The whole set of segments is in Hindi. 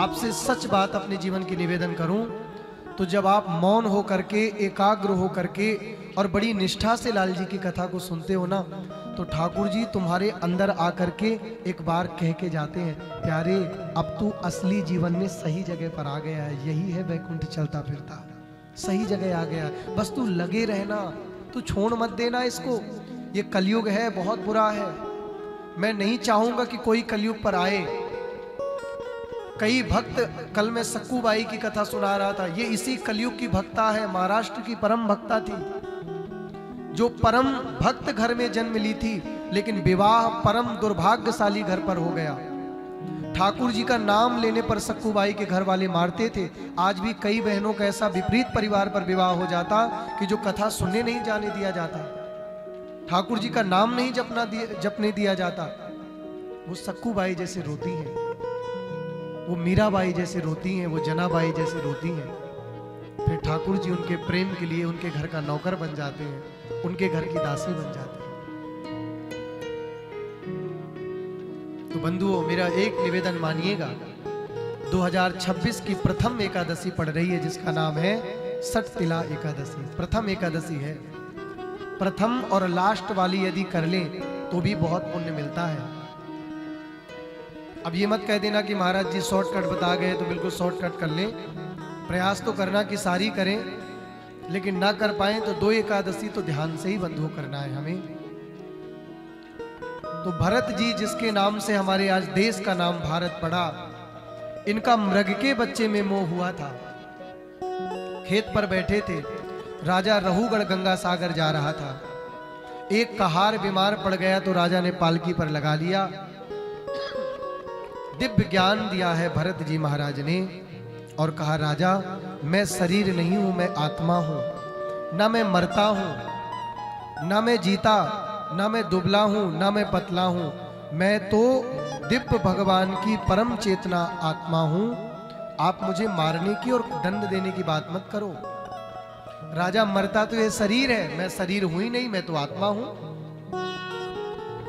आपसे सच बात अपने जीवन की निवेदन करूं तो जब आप मौन हो करके, एकाग्र हो करके और बड़ी निष्ठा से लाल जी की कथा को सुनते हो ना, तो ठाकुर जी तुम्हारे अंदर आकर के एक बार कह के जाते हैं, प्यारे अब तू असली जीवन में सही जगह पर आ गया है, यही है वैकुंठ चलता फिरता, सही जगह आ गया, बस तू लगे रहना, तू छोड़ मत देना इसको। ये कलयुग है, बहुत बुरा है, मैं नहीं चाहूंगा कि कोई कलयुग पर आए। कई भक्त, कल मैं सक्कू बाई की कथा सुना रहा था, ये इसी कलयुग की भक्ता है, महाराष्ट्र की परम भक्ता थी, जो परम भक्त घर में जन्म ली थी, लेकिन विवाह परम दुर्भाग्यशाली घर पर हो गया। ठाकुर जी का नाम लेने पर सक्कू बाई के घर वाले मारते थे। आज भी कई बहनों का ऐसा विपरीत परिवार पर विवाह हो जाता कि जो कथा सुनने नहीं जाने दिया जाता, ठाकुर जी का नाम नहीं जपने दिया जाता। वो सक्कू बाई जैसे रोती हैं, वो मीराबाई जैसे रोती हैं, वो जनाबाई जैसे रोती हैं। फिर ठाकुर जी उनके प्रेम के लिए उनके घर का नौकर बन जाते हैं, उनके घर की दासी बन जाते हैं। तो बंधुओं, मेरा एक निवेदन मानिएगा, 2026 की प्रथम एकादशी पड़ रही है जिसका नाम है सटतिला एकादशी। प्रथम एकादशी है, प्रथम और लास्ट वाली यदि कर लें तो भी बहुत पुण्य मिलता है। अब ये मत कह देना कि महाराज जी शॉर्टकट बता गए तो बिल्कुल शॉर्टकट कर लें। प्रयास तो करना कि सारी करें, लेकिन ना कर पाए तो 2 एकादशी तो ध्यान से ही बंधु करना है हमें। तो भरत जी जिसके नाम से हमारे आज देश का नाम भारत पड़ा, इनका मृग के बच्चे में मोह हुआ था। खेत पर बैठे थे, राजा रहुगढ़ गंगा सागर जा रहा था, एक कहार बीमार पड़ गया तो राजा ने पालकी पर लगा लिया। दिव्य ज्ञान दिया है भरत जी महाराज ने और कहा, राजा मैं शरीर नहीं हूं, मैं आत्मा हूं, ना मैं मरता हूं, ना मैं जीता, ना मैं दुबला हूं, ना मैं पतला हूं, मैं तो दिव्य भगवान की परम चेतना आत्मा हूं। आप मुझे मारने की और दंड देने की बात मत करो। राजा मरता तो ये शरीर है, मैं शरीर हूं ही नहीं, मैं तो आत्मा हूं।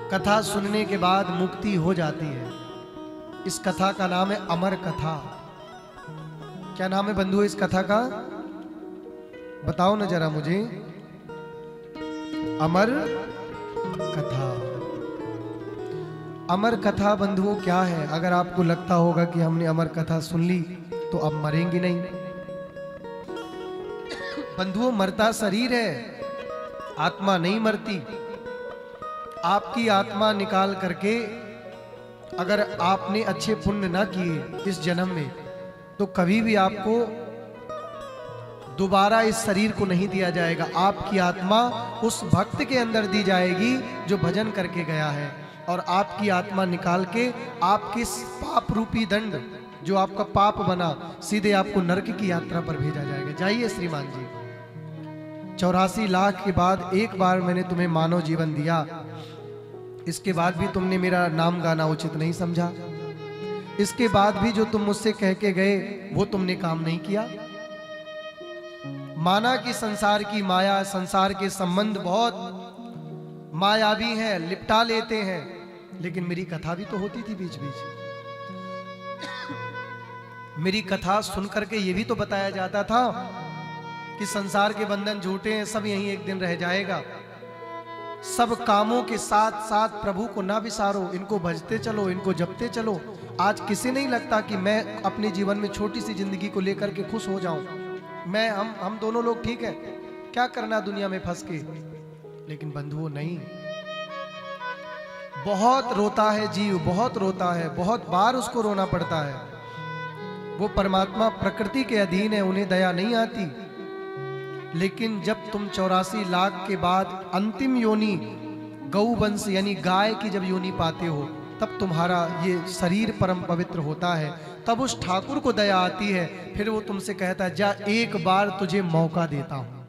कथा सुनने के बाद मुक्ति हो जाती है। इस कथा का नाम है अमर कथा। क्या नाम है बंधु इस कथा का? बताओ ना जरा मुझे। अमर कथा। अमर कथा बंधुओं क्या है? अगर आपको लगता होगा कि हमने अमर कथा सुन ली तो अब मरेंगे नहीं। बंधुओं, मरता शरीर है, आत्मा नहीं मरती। आपकी आत्मा निकाल करके अगर आपने अच्छे पुण्य ना किए इस जन्म में, तो कभी भी आपको दोबारा इस शरीर को नहीं दिया जाएगा। आपकी आत्मा उस भक्त के अंदर दी जाएगी जो भजन करके गया है, और आपकी आत्मा निकाल के आपके पाप रूपी दंड, जो आपका पाप बना, सीधे आपको नरक की यात्रा पर भेजा जाएगा। जाइए श्रीमान जी, 84 लाख के बाद एक बार मैंने तुम्हें मानव जीवन दिया, इसके बाद भी तुमने मेरा नाम गाना उचित नहीं समझा। इसके बाद भी जो तुम मुझसे कह के गए वो तुमने काम नहीं किया। माना कि संसार की माया, संसार के संबंध बहुत मायावी हैं, लिपटा लेते हैं, लेकिन मेरी कथा भी तो होती थी बीच बीच। मेरी कथा सुन करके ये भी तो बताया जाता था कि संसार के बंधन झूठे हैं, सब यहीं एक दिन रह जाएगा। सब कामों के साथ साथ प्रभु को ना विसारो, इनको भजते चलो, इनको जपते चलो। आज किसी नहीं लगता कि मैं अपने जीवन में छोटी सी जिंदगी को लेकर के खुश हो जाऊं। हम दोनों लोग ठीक है, क्या करना दुनिया में फंस के। लेकिन बंधुओं नहीं, बहुत रोता है जीव, बहुत रोता है, बहुत बार उसको रोना पड़ता है। वो परमात्मा प्रकृति के अधीन है, उन्हें दया नहीं आती। लेकिन जब तुम 84 लाख के बाद अंतिम योनि गौवंश यानी गाय की जब योनि पाते हो, तब तुम्हारा ये शरीर परम पवित्र होता है। तब उस ठाकुर को दया आती है, फिर वो तुमसे कहता है, जा एक बार तुझे मौका देता हूं।